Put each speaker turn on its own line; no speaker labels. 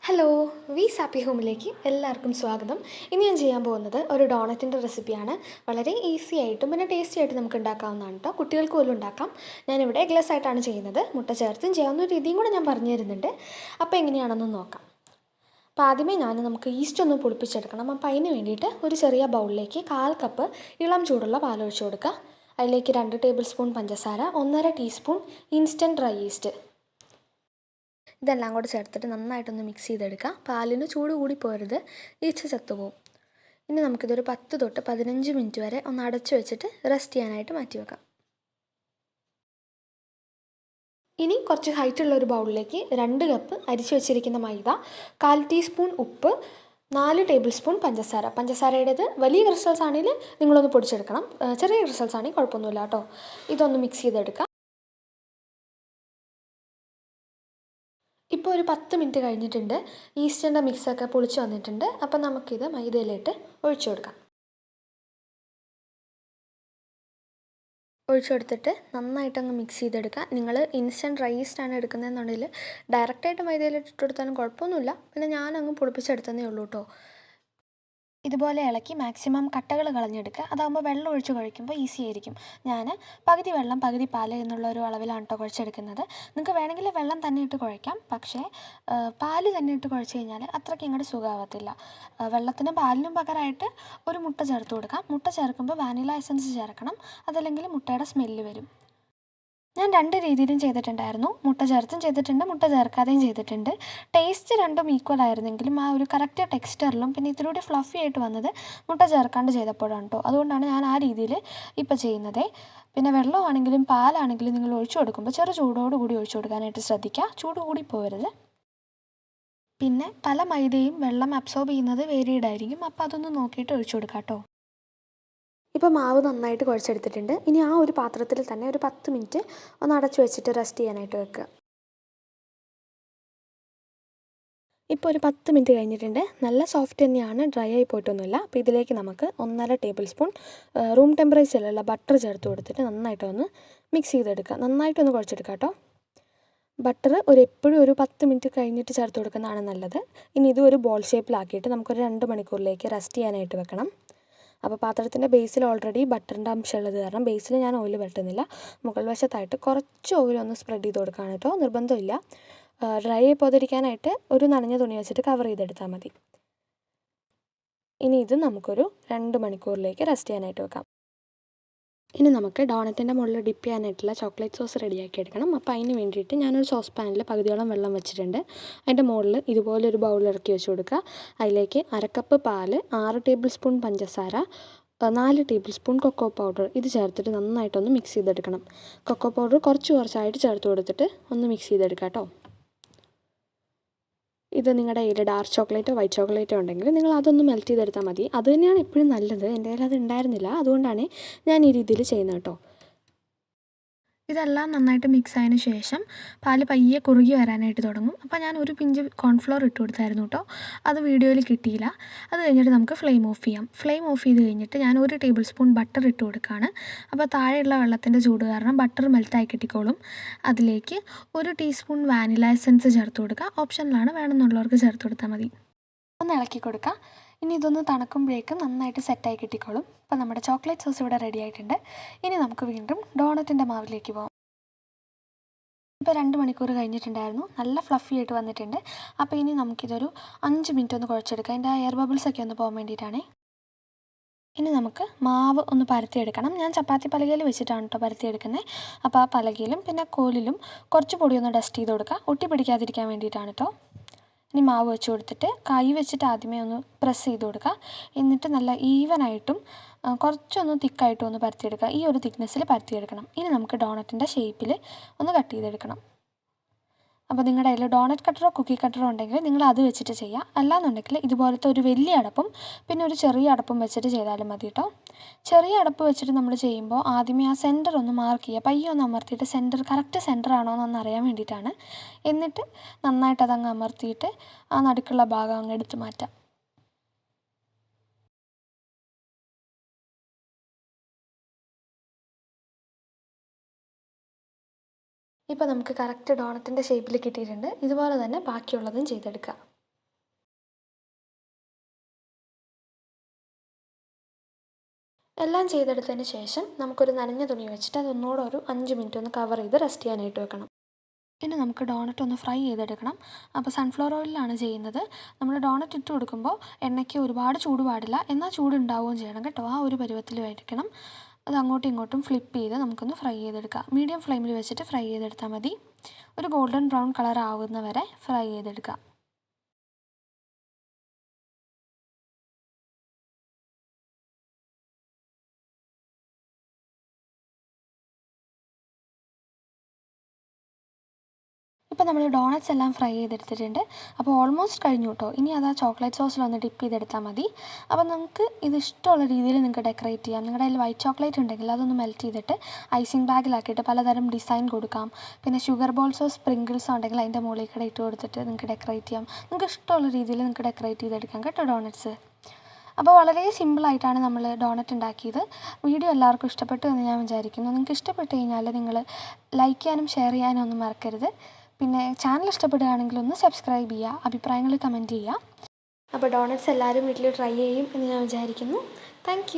Hello Weiss happy ഹോമിലേക്ക് എല്ലാവർക്കും സ്വാഗതം. ഇനി ഞാൻ ചെയ്യാൻ പോകുന്നത് ഒരു ഡോണറ്റിൻ്റെ റെസിപ്പിയാണ്. വളരെ ഈസി ആയിട്ടും പിന്നെ ടേസ്റ്റി ആയിട്ട് നമുക്ക് ഉണ്ടാക്കാവുന്നതാണ് കേട്ടോ. കുട്ടികൾക്ക് പോലും ഉണ്ടാക്കാം. ഞാനിവിടെ എഗ്ലെസ് ആയിട്ടാണ് ചെയ്യുന്നത്. മുട്ട ചേർത്തും ചെയ്യാവുന്ന ഒരു രീതിയും കൂടെ ഞാൻ പറഞ്ഞു തരുന്നുണ്ട്. അപ്പോൾ എങ്ങനെയാണെന്ന് നോക്കാം. അപ്പോൾ ആദ്യമേ നമുക്ക് ഈസ്റ്റ് ഒന്ന് പൊളിപ്പിച്ചെടുക്കണം. അപ്പോൾ അതിന് വേണ്ടിയിട്ട് ഒരു ചെറിയ ബൗളിലേക്ക് 1/4 കപ്പ് ഇളം ചൂടുള്ള പാലൊഴിച്ച് കൊടുക്കുക. അതിലേക്ക് 2 ടേബിൾ സ്പൂൺ പഞ്ചസാര, 1/2 ടീസ്പൂൺ ഇൻസ്റ്റൻറ്റ് ഡ്രൈ ഈസ്റ്റ്, ഇതെല്ലാം കൂടെ ചേർത്തിട്ട് നന്നായിട്ടൊന്ന് മിക്സ് ചെയ്തെടുക്കുക. പാലിന് ചൂട് കൂടി പോരുത്, ഈച്ച ചത്തുപോകും. ഇനി നമുക്കിതൊരു 10 തൊട്ട് 15 മിനിറ്റ് വരെ ഒന്ന് അടച്ചു വെച്ചിട്ട് റെസ്റ്റ് ചെയ്യാനായിട്ട് മാറ്റി വെക്കാം. ഇനി കുറച്ച് ഹൈറ്റുള്ള ഒരു ബൗളിലേക്ക് 2 കപ്പ് അരിച്ചു വെച്ചിരിക്കുന്ന മൈദ, 1/4 ടീസ്പൂൺ ഉപ്പ്, 4 ടേബിൾ സ്പൂൺ പഞ്ചസാര. പഞ്ചസാരയുടേത് വലിയ ക്രിസ്റ്റൽസ് ആണെങ്കിൽ നിങ്ങളൊന്ന് പൊടിച്ചെടുക്കണം, ചെറിയ ക്രിസ്റ്റൽസ് ആണെങ്കിൽ കുഴപ്പമൊന്നുമില്ല കേട്ടോ. ഇതൊന്ന് മിക്സ് ചെയ്തെടുക്കാം. ഇപ്പോൾ ഒരു 10 മിനിറ്റ് കഴിഞ്ഞിട്ടുണ്ട്. ഈസ്റ്റിൻ്റെ മിക്സൊക്കെ പൊളിച്ച് വന്നിട്ടുണ്ട്. അപ്പം നമുക്കിത് മൈദയിലിട്ട് ഒഴിച്ചു കൊടുക്കാം. ഒഴിച്ചു കൊടുത്തിട്ട് നന്നായിട്ടങ്ങ് മിക്സ് ചെയ്തെടുക്കുക. നിങ്ങൾ ഇൻസ്റ്റൻറ്റ് ഡ്രൈ ഈസ്റ്റാണ് എടുക്കുന്നതെന്നുണ്ടെങ്കിൽ ഡയറക്റ്റായിട്ട് മൈദയിലിട്ട് കൊടുത്താലും കുഴപ്പമൊന്നുമില്ല. പിന്നെ ഞാനങ്ങ് പൊളിപ്പിച്ചെടുത്തതേ ഉള്ളൂ കേട്ടോ. ഇതുപോലെ ഇളക്കി മാക്സിമം കട്ടകൾ കളഞ്ഞെടുക്കുക. അതാകുമ്പോൾ വെള്ളം ഒഴിച്ച് കുഴയ്ക്കുമ്പോൾ ഈസി ആയിരിക്കും. ഞാൻ പകുതി വെള്ളം പകുതി പാൽ എന്നുള്ള ഒരു അളവിലാണ് കേട്ടോ കുഴച്ചെടുക്കുന്നത്. നിങ്ങൾക്ക് വേണമെങ്കിൽ വെള്ളം തന്നെ ഇട്ട് കുഴയ്ക്കാം. പക്ഷേ പാല് തന്നെ ഇട്ട് കുഴച്ച് കഴിഞ്ഞാൽ അത്രയ്ക്ക് ഇങ്ങോട്ട് സുഖമാവത്തില്ല. വെള്ളത്തിനും പാലിനും പകരമായിട്ട് ഒരു മുട്ട ചേർത്ത് കൊടുക്കാം. മുട്ട ചേർക്കുമ്പോൾ വാനില എസൻസ് ചേർക്കണം, അതല്ലെങ്കിൽ മുട്ടയുടെ സ്മെല്ല് വരും. ഞാൻ 2 രീതിയിലും ചെയ്തിട്ടുണ്ടായിരുന്നു. മുട്ട ചേർത്തും ചെയ്തിട്ടുണ്ട്, മുട്ട ചേർക്കാതെയും ചെയ്തിട്ടുണ്ട്. ടേസ്റ്റ് രണ്ടും ഈക്വൽ ആയിരുന്നെങ്കിലും ആ ഒരു കറക്റ്റ് ടെക്സ്ചറിലും പിന്നെ ഇതിലൂടെ ഫ്ലഫി ആയിട്ട് വന്നത് മുട്ട ചേർക്കാണ്ട് ചെയ്തപ്പോഴാണ് കേട്ടോ. അതുകൊണ്ടാണ് ഞാൻ ആ രീതിയിൽ ഇപ്പോൾ ചെയ്യുന്നത്. പിന്നെ വെള്ളമാണെങ്കിലും പാലാണെങ്കിലും നിങ്ങൾ ഒഴിച്ചു കൊടുക്കുമ്പോൾ ചെറു ചൂടോടുകൂടി ഒഴിച്ചു കൊടുക്കാനായിട്ട് ശ്രദ്ധിക്കുക. ചൂട് കൂടി പോകരുത്. പിന്നെ പല മൈദയും വെള്ളം അബ്സോർബ് ചെയ്യുന്നത് വേരിയഡ് ആയിരിക്കും. അപ്പോൾ അതൊന്ന് നോക്കിയിട്ട് ഒഴിച്ചു കൊടുക്കാം കേട്ടോ. ഇപ്പോൾ മാവ് നന്നായിട്ട് കുഴച്ചെടുത്തിട്ടുണ്ട്. ഇനി ആ ഒരു പാത്രത്തിൽ തന്നെ ഒരു 10 മിനിറ്റ് ഒന്ന് അടച്ചു വെച്ചിട്ട് റെസ്റ്റ് ചെയ്യാനായിട്ട് വെക്കുക. ഇപ്പോൾ ഒരു 10 മിനിറ്റ് കഴിഞ്ഞിട്ടുണ്ട്. നല്ല സോഫ്റ്റ് തന്നെയാണ്, ഡ്രൈ ആയി പോയിട്ടൊന്നുമില്ല. അപ്പോൾ ഇതിലേക്ക് നമുക്ക് 1/2 ടേബിൾ സ്പൂൺ റൂം ടെമ്പറേച്ചറിലുള്ള ബട്ടർ ചേർത്ത് കൊടുത്തിട്ട് നന്നായിട്ടൊന്ന് മിക്സ് ചെയ്തെടുക്കുക. നന്നായിട്ടൊന്ന് കുഴച്ചെടുക്കുക കേട്ടോ. ബട്ടർ എപ്പോഴും ഒരു 10 മിനിറ്റ് കഴിഞ്ഞിട്ട് ചേർത്ത് കൊടുക്കുന്നതാണ് നല്ലത്. ഇനി ഇത് ഒരു ബോൾ ഷേപ്പിലാക്കിയിട്ട് നമുക്കൊരു 2 മണിക്കൂറിലേക്ക് റെസ്റ്റ് ചെയ്യാനായിട്ട് വെക്കണം. അപ്പോൾ പാത്രത്തിൻ്റെ ബേസിൽ ഓൾറെഡി ബട്ടറിൻ്റെ അംശമുള്ളത് കാരണം ബേസിൽ ഞാൻ ഓയിൽ പറ്റുന്നില്ല. മുകൾ വശത്തായിട്ട് കുറച്ച് ഓയിലൊന്ന് സ്പ്രെഡ് ചെയ്ത് കൊടുക്കുകയാണ് കേട്ടോ. നിർബന്ധമില്ല. ഡ്രൈ ആയി പോകാതിരിക്കാനായിട്ട് ഒരു നനഞ്ഞ തുണി വെച്ചിട്ട് കവർ ചെയ്തെടുത്താൽ മതി. ഇനി ഇത് നമുക്കൊരു 2 മണിക്കൂറിലേക്ക് റെസ്റ്റ് ചെയ്യാനായിട്ട് വെക്കാം. ഇനി നമുക്ക് ഡോണറ്റിൻ്റെ മുകളിൽ ഡിപ്പ് ചെയ്യാനായിട്ടുള്ള ചോക്ലേറ്റ് സോസ് റെഡിയാക്കി എടുക്കണം. അപ്പോൾ അതിന് വേണ്ടിയിട്ട് ഞാനൊരു സോസ് പാനിൽ പകുതിയോളം വെള്ളം വെച്ചിട്ടുണ്ട്. അതിൻ്റെ മുകളിൽ ഇതുപോലൊരു ബൗൾ ഇറക്കി വെച്ച് കൊടുക്കുക. അതിലേക്ക് 1/2 കപ്പ് പാൽ, 6 ടേബിൾ സ്പൂൺ പഞ്ചസാര, 4 ടേബിൾ സ്പൂൺ കൊക്കോ പൗഡർ ഇത് ചേർത്തിട്ട് നന്നായിട്ടൊന്ന് മിക്സ് ചെയ്തെടുക്കണം. കൊക്കോ പൗഡർ കുറച്ചായിട്ട് ചേർത്ത് കൊടുത്തിട്ട് ഒന്ന് മിക്സ് ചെയ്തെടുക്കാം കേട്ടോ. ഇത് നിങ്ങളുടെ കയ്യിൽ ഡാർക്ക് ചോക്ലേറ്റോ വൈറ്റ് ചോക്ലേറ്റോ ഉണ്ടെങ്കിൽ നിങ്ങൾ അതൊന്ന് മെൽറ്റ് ചെയ്തെടുത്താൽ മതി. അത് തന്നെയാണ് എപ്പോഴും നല്ലത്. എൻ്റെ കയ്യിൽ അത് ഉണ്ടായിരുന്നില്ല, അതുകൊണ്ടാണ് ഞാൻ ഈ രീതിയിൽ ചെയ്യുന്നത് കേട്ടോ. ഇതെല്ലാം നന്നായിട്ട് മിക്സ് ആയതിനു ശേഷം പാല് പയ്യെ കുറുകി വരാനായിട്ട് തുടങ്ങും. അപ്പോൾ ഞാൻ ഒരു പിഞ്ച് കോൺഫ്ലോർ ഇട്ട് കൊടുത്തായിരുന്നു കേട്ടോ. അത് വീഡിയോയിൽ കിട്ടിയില്ല. അത് കഴിഞ്ഞിട്ട് നമുക്ക് ഫ്ലെയിം ഓഫ് ചെയ്യാം. ഫ്ലെയിം ഓഫ് ചെയ്ത് കഴിഞ്ഞിട്ട് ഞാൻ 1 ടേബിൾ സ്പൂൺ ബട്ടർ ഇട്ട് കൊടുക്കുകയാണ്. അപ്പോൾ താഴെയുള്ള വെള്ളത്തിൻ്റെ ചൂട് കാരണം ബട്ടർ മെൽറ്റായി കിട്ടിക്കോളും. അതിലേക്ക് 1 ടീസ്പൂൺ വാനില എസൻസ് ചേർത്ത് കൊടുക്കുക. ഓപ്ഷനിലാണ്, വേണമെന്നുള്ളവർക്ക് ചേർത്ത് കൊടുത്താൽ മതി. ഒന്ന് ഇളക്കി കൊടുക്കുക. ഇനി ഇതൊന്ന് തണുക്കുമ്പോഴേക്കും നന്നായിട്ട് സെറ്റായി കിട്ടിക്കോളും. അപ്പോൾ നമ്മുടെ ചോക്ലേറ്റ് സോസ് ഇവിടെ റെഡി ആയിട്ടുണ്ട്. ഇനി നമുക്ക് വീണ്ടും ഡോണറ്റിൻ്റെ മാവിലേക്ക് പോകാം. ഇപ്പോൾ 2 മണിക്കൂർ കഴിഞ്ഞിട്ടുണ്ടായിരുന്നു. നല്ല ഫ്ലഫി ആയിട്ട് വന്നിട്ടുണ്ട്. അപ്പോൾ ഇനി നമുക്കിതൊരു 5 മിനിറ്റ് ഒന്ന് കുഴച്ചെടുക്കാം. അതിൻ്റെ എയർ ബബിൾസൊക്കെ ഒന്ന് പോകാൻ വേണ്ടിയിട്ടാണ്. ഇനി നമുക്ക് മാവ് ഒന്ന് പരത്തിയെടുക്കണം. ഞാൻ ചപ്പാത്തി പലകയിൽ വെച്ചിട്ടാണ് കേട്ടോ പരത്തിയെടുക്കുന്നത്. അപ്പോൾ ആ പലകയിലും പിന്നെ കോലിലും കുറച്ച് പൊടിയൊന്ന് ഡസ്റ്റ് ചെയ്ത് കൊടുക്കുക. ഒട്ടി പിടിക്കാതിരിക്കാൻ വേണ്ടിയിട്ടാണ് കേട്ടോ. ഇനി മാവ് വെച്ച് കൊടുത്തിട്ട് കൈ വെച്ചിട്ട് ആദ്യമേ ഒന്ന് പ്രസ് ചെയ്ത് കൊടുക്കുക. എന്നിട്ട് നല്ല ഈവനായിട്ടും കുറച്ചൊന്ന് തിക്കായിട്ടും ഒന്ന് പരത്തിയെടുക്കുക. ഈ ഒരു തിക്നെസ്സിൽ പരത്തിയെടുക്കണം. ഇനി നമുക്ക് ഡോണറ്റിൻ്റെ ഷേപ്പിൽ ഒന്ന് കട്ട് ചെയ്തെടുക്കണം. അപ്പോൾ നിങ്ങളുടെ കയ്യിൽ ഡോണറ്റ് കട്ടറോ കുക്കി കട്ടറോ ഉണ്ടെങ്കിൽ നിങ്ങൾ അത് വെച്ചിട്ട് ചെയ്യുക. അല്ലാന്നുണ്ടെങ്കിൽ ഇതുപോലത്തെ ഒരു വലിയ അടപ്പും പിന്നെ ഒരു ചെറിയ അടപ്പും വെച്ചിട്ട് ചെയ്താലും മതി കേട്ടോ. ചെറിയ അടപ്പ് വെച്ചിട്ട് നമ്മൾ ചെയ്യുമ്പോൾ ആദ്യമേ ആ സെൻറ്റർ ഒന്ന് മാർക്ക് ചെയ്യുക. പയ്യെ ഒന്ന് അമർത്തിയിട്ട് സെൻറ്റർ കറക്റ്റ് സെൻറ്റർ ആണോ എന്നൊന്ന് അറിയാൻ വേണ്ടിയിട്ടാണ്. എന്നിട്ട് നന്നായിട്ട് അതങ്ങ് അമർത്തിയിട്ട് ആ നടുക്കുള്ള ഭാഗം അങ്ങ് എടുത്ത് മാറ്റാം. ഇപ്പോൾ നമുക്ക് കറക്റ്റ് ഡോണറ്റിൻ്റെ ഷേപ്പിൽ കിട്ടിയിട്ടുണ്ട്. ഇതുപോലെ തന്നെ ബാക്കിയുള്ളതും ചെയ്തെടുക്കുക. എല്ലാം ചെയ്തെടുത്തതിന് ശേഷം നമുക്കൊരു നനഞ്ഞ തുണി വെച്ചിട്ട് അതൊന്നുകൂടെ ഒരു 5 മിനിറ്റ് ഒന്ന് കവർ ചെയ്ത് റെസ്റ്റ് ചെയ്യാനായിട്ട് വെക്കണം. ഇനി നമുക്ക് ഡോണറ്റ് ഒന്ന് ഫ്രൈ ചെയ്തെടുക്കണം. അപ്പോൾ സൺഫ്ലവർ ഓയിലാണ് ചെയ്യുന്നത്. നമ്മൾ ഡോണറ്റ് ഇട്ട് കൊടുക്കുമ്പോൾ എണ്ണയ്ക്ക് ഒരുപാട് ചൂട് പാടില്ല, എന്നാൽ ചൂടുണ്ടാവുകയും ചെയ്യണം കേട്ടോ. ആ ഒരു പരുവത്തിൽ ആയിരിക്കണം. അത് അങ്ങോട്ടും ഇങ്ങോട്ടും ഫ്ലിപ്പ് ചെയ്ത് നമുക്കൊന്ന് ഫ്രൈ ചെയ്തെടുക്കാം. മീഡിയം ഫ്ലെയിമിൽ വെച്ചിട്ട് ഫ്രൈ ചെയ്തെടുത്താൽ മതി. ഒരു ഗോൾഡൻ ബ്രൗൺ കളർ ആവുന്ന വരെ ഫ്രൈ ചെയ്തെടുക്കാം. ഇപ്പോൾ നമ്മൾ ഡോണറ്റ്സ് എല്ലാം ഫ്രൈ ചെയ്തെടുത്തിട്ടുണ്ട്. അപ്പോൾ ഓൾമോസ്റ്റ് കഴിഞ്ഞു കേട്ടോ. ഇനി അത് ആ ചോക്ലേറ്റ് സോസിലൊന്ന് ഡിപ്പ് ചെയ്തെടുത്താൽ മതി. അപ്പോൾ നമുക്ക് ഇത് ഇഷ്ടമുള്ള രീതിയിൽ നിങ്ങൾക്ക് ഡെക്കറേറ്റ് ചെയ്യാം. നിങ്ങളുടെ കയ്യിൽ വൈറ്റ് ചോക്ലേറ്റ് ഉണ്ടെങ്കിൽ അതൊന്ന് മെൽറ്റ് ചെയ്തിട്ട് ഐസിങ് ബാഗിലാക്കിയിട്ട് പലതരം ഡിസൈൻ കൊടുക്കാം. പിന്നെ ഷുഗർ ബോൾസോ സ്പ്രിങ്കിൾസോ ഉണ്ടെങ്കിൽ അതിൻ്റെ മുകളിൽ കൂടെ ഇട്ട് കൊടുത്തിട്ട് നിങ്ങൾക്ക് ഡെക്കറേറ്റ് ചെയ്യാം. നിങ്ങൾക്ക് ഇഷ്ടമുള്ള രീതിയിൽ നിങ്ങൾക്ക് ഡെക്കറേറ്റ് ചെയ്തെടുക്കാം കേട്ടോ ഡോണറ്റ്സ്. അപ്പോൾ വളരെ സിമ്പിളായിട്ടാണ് നമ്മൾ ഡോണറ്റ് ഉണ്ടാക്കിയത്. വീഡിയോ എല്ലാവർക്കും ഇഷ്ടപ്പെട്ടു എന്ന് ഞാൻ വിചാരിക്കുന്നു. നിങ്ങൾക്ക് ഇഷ്ടപ്പെട്ട് കഴിഞ്ഞാൽ നിങ്ങൾ ലൈക്ക് ചെയ്യാനും ഷെയർ ചെയ്യാനും ഒന്നും മറക്കരുത്. പിന്നെ ചാനൽ ഇഷ്ടപ്പെടുകയാണെങ്കിൽ ഒന്ന് സബ്സ്ക്രൈബ് ചെയ്യുക, അഭിപ്രായങ്ങൾ കമൻറ്റ് ചെയ്യുക. അപ്പോൾ ഡോണറ്റ്സ് എല്ലാവരും വീട്ടിൽ ട്രൈ ചെയ്യും എന്ന് ഞാൻ വിചാരിക്കുന്നു. താങ്ക്